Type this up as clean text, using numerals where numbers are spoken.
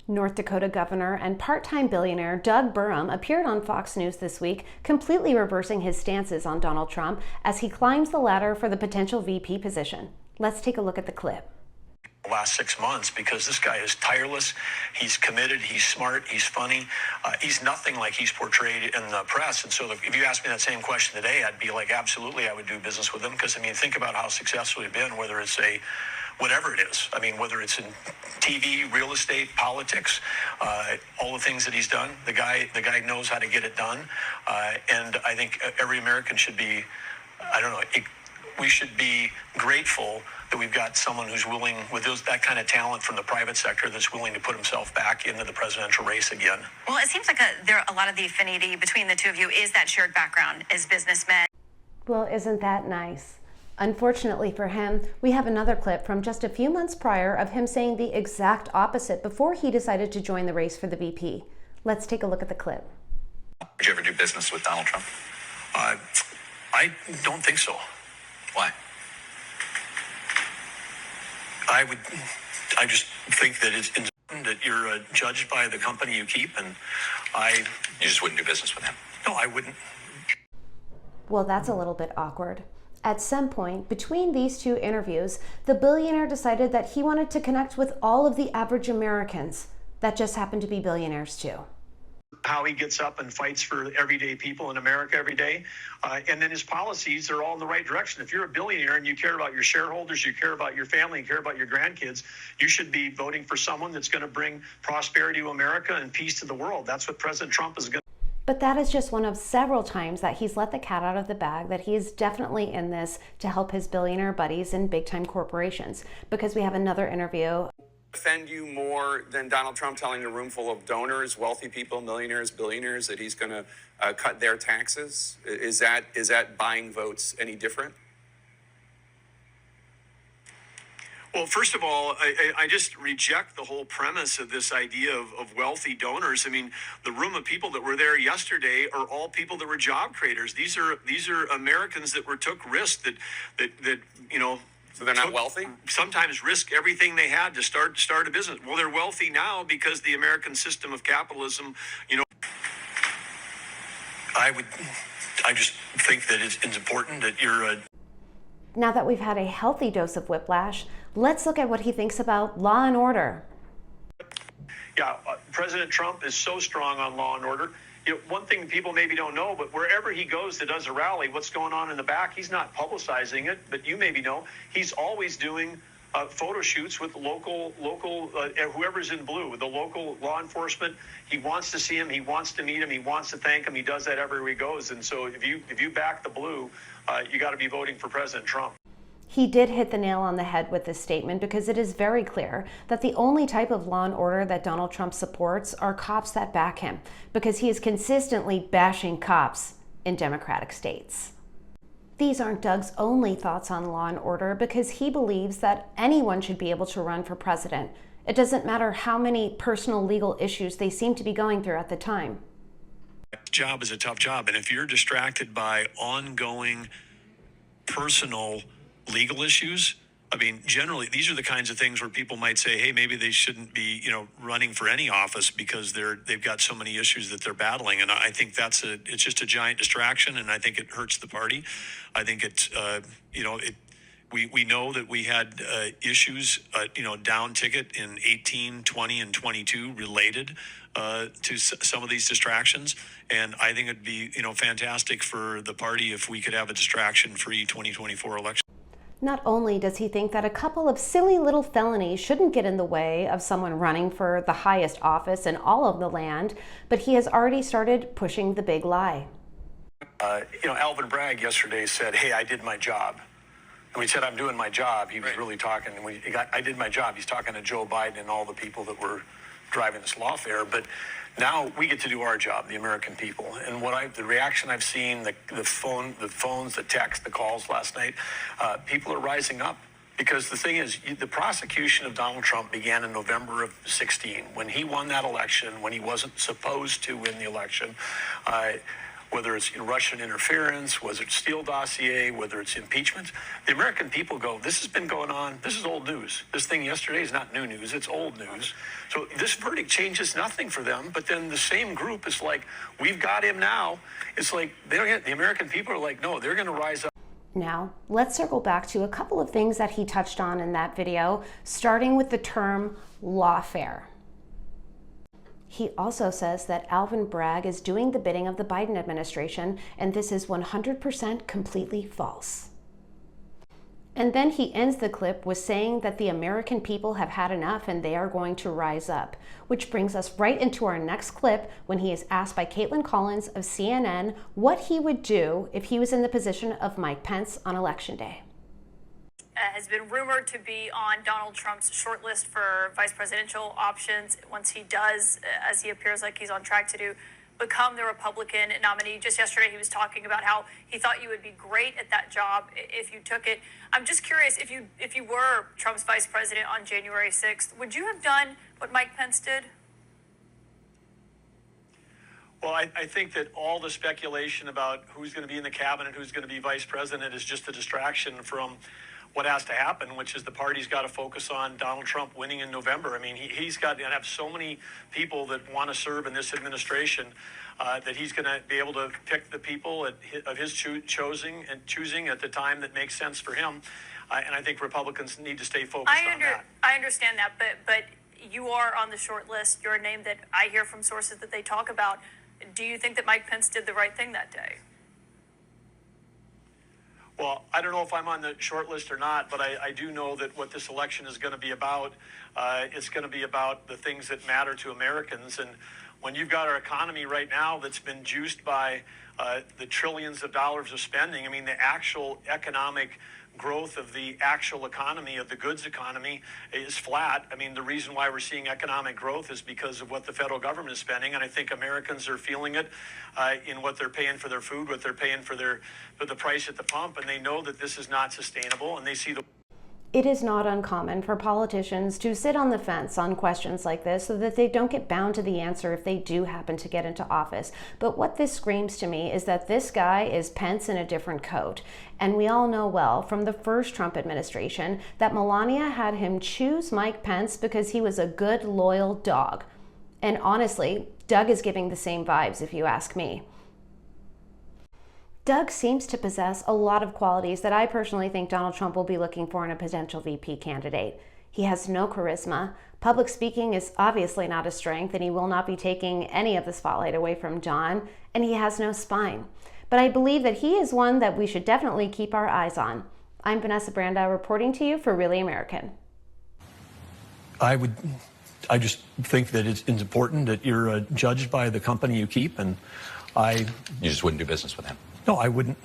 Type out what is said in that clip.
North Dakota Governor and part-time billionaire Doug Burgum appeared on Fox News this week, completely reversing his stances on Donald Trump as he climbs the ladder for the potential VP position. Let's take a look at the clip. The last 6 months, because this guy is tireless, he's committed, he's smart, he's funny, he's nothing like he's portrayed in the press. And so if you asked me that same question today, I'd be like, absolutely, I would do business with him. Because, I mean, think about how successful he's been, whether it's whatever it is. I mean, whether it's in TV, real estate, politics, all the things that he's done, the guy knows how to get it done. And I think every American should be, we should be grateful that we've got someone who's willing, with that kind of talent from the private sector, that's willing to put himself back into the presidential race again. Well, it seems like a lot of the affinity between the two of you is that shared background as businessmen. Well, isn't that nice? Unfortunately for him, we have another clip from just a few months prior of him saying the exact opposite before he decided to join the race for the VP. Let's take a look at the clip. Would you ever do business with Donald Trump? I don't think so. Why? I just think that it's important that you're judged by the company you keep, and You just wouldn't do business with him? No, I wouldn't. Well, that's a little bit awkward. At some point between these two interviews, the billionaire decided that he wanted to connect with all of the average Americans that just happen to be billionaires too. How he gets up and fights for everyday people in America every day. And then his policies are all in the right direction. If you're a billionaire and you care about your shareholders, you care about your family, you care about your grandkids, you should be voting for someone that's going to bring prosperity to America and peace to the world. That's what President Trump is going to. But that is just one of several times that he's let the cat out of the bag, that he is definitely in this to help his billionaire buddies and big-time corporations. Because we have another interview. Offend you more than Donald Trump telling a room full of donors, wealthy people, millionaires, billionaires, that he's going to cut their taxes? Is that buying votes any different? Well, first of all, I just reject the whole premise of this idea of wealthy donors. I mean, the room of people that were there yesterday are all people that were job creators. These are Americans that took risks that you know. So they're not wealthy? Sometimes risk everything they had to start a business. Well, they're wealthy now because the American system of capitalism, you know. I just think that it's important that you're Now that we've had a healthy dose of whiplash, let's look at what he thinks about law and order. Yeah, President Trump is so strong on law and order. You know, one thing people maybe don't know, but wherever he goes that does a rally, what's going on in the back, he's not publicizing it, but you maybe know, he's always doing photo shoots with local whoever's in blue, the local law enforcement. He wants to see him, he wants to meet him, he wants to thank him. He does that everywhere he goes. And so if you back the blue, you got to be voting for President Trump. He did hit the nail on the head with this statement, because it is very clear that the only type of law and order that Donald Trump supports are cops that back him, because he is consistently bashing cops in Democratic states. These aren't Doug's only thoughts on law and order, because he believes that anyone should be able to run for president. It doesn't matter how many personal legal issues they seem to be going through at the time. Job is a tough job, and if you're distracted by ongoing personal legal issues, I mean, generally, these are the kinds of things where people might say, hey, maybe they shouldn't be, running for any office because they've got so many issues that they're battling. And I think it's just a giant distraction, and I think it hurts the party. I think it's, we know that we had issues, down ticket in 18, 20, and 22 related to some of these distractions. And I think it'd be, fantastic for the party if we could have a distraction-free 2024 election. Not only does he think that a couple of silly little felonies shouldn't get in the way of someone running for the highest office in all of the land, but he has already started pushing the big lie. Alvin Bragg yesterday said, hey, I did my job. And we said, I'm doing my job. He was really talking, and I did my job. He's talking to Joe Biden and all the people that were driving this lawfare. But now we get to do our job, the American people. And the reaction I've seen, the phones, the text, the calls last night, people are rising up. Because the thing is, the prosecution of Donald Trump began in November of 16, when he won that election, when he wasn't supposed to win the election. whether it's Russian interference, whether it's Steele dossier, whether it's impeachment. The American people go, this has been going on. This is old news. This thing yesterday is not new news. It's old news. So this verdict changes nothing for them. But then the same group is like, we've got him now. It's like the American people are like, no, they're going to rise up. Now, let's circle back to a couple of things that he touched on in that video, starting with the term lawfare. He also says that Alvin Bragg is doing the bidding of the Biden administration, and this is 100% completely false. And then he ends the clip with saying that the American people have had enough and they are going to rise up, which brings us right into our next clip when he is asked by Caitlin Collins of CNN what he would do if he was in the position of Mike Pence on Election Day. Has been rumored to be on Donald Trump's shortlist for vice presidential options once he does, as he appears like he's on track to do, become the Republican nominee. Just yesterday he was talking about how he thought you would be great at that job if you took it. I'm just curious, if you were Trump's vice president on January 6th, would you have done what Mike Pence did? Well, I think that all the speculation about who's going to be in the cabinet, who's going to be vice president, is just a distraction from what has to happen, which is the party's got to focus on Donald Trump winning in November. I mean, he's got to have so many people that want to serve in this administration that he's going to be able to pick the people of his choosing at the time that makes sense for him. And I think Republicans need to stay focused on that. I understand that, but you are on the short list. You're a name that I hear from sources that they talk about. Do you think that Mike Pence did the right thing that day? Well, I don't know if I'm on the short list or not, but I do know that what this election is going to be about, it's going to be about the things that matter to Americans. And when you've got our economy right now that's been juiced by the trillions of dollars of spending, I mean, the actual economic growth of the actual economy, of the goods economy, is flat. I mean, the reason why we're seeing economic growth is because of what the federal government is spending, and I think Americans are feeling it in what they're paying for their food, what they're paying for the price at the pump, and they know that this is not sustainable, and they see the... It is not uncommon for politicians to sit on the fence on questions like this so that they don't get bound to the answer if they do happen to get into office. But what this screams to me is that this guy is Pence in a different coat. And we all know well from the first Trump administration that Melania had him choose Mike Pence because he was a good, loyal dog. And honestly, Doug is giving the same vibes if you ask me. Doug seems to possess a lot of qualities that I personally think Donald Trump will be looking for in a potential VP candidate. He has no charisma. Public speaking is obviously not a strength, and he will not be taking any of the spotlight away from John, and he has no spine. But I believe that he is one that we should definitely keep our eyes on. I'm Vanessa Branda reporting to you for Really American. I just think that it's important that you're judged by the company you keep, and You just wouldn't do business with him. No, I wouldn't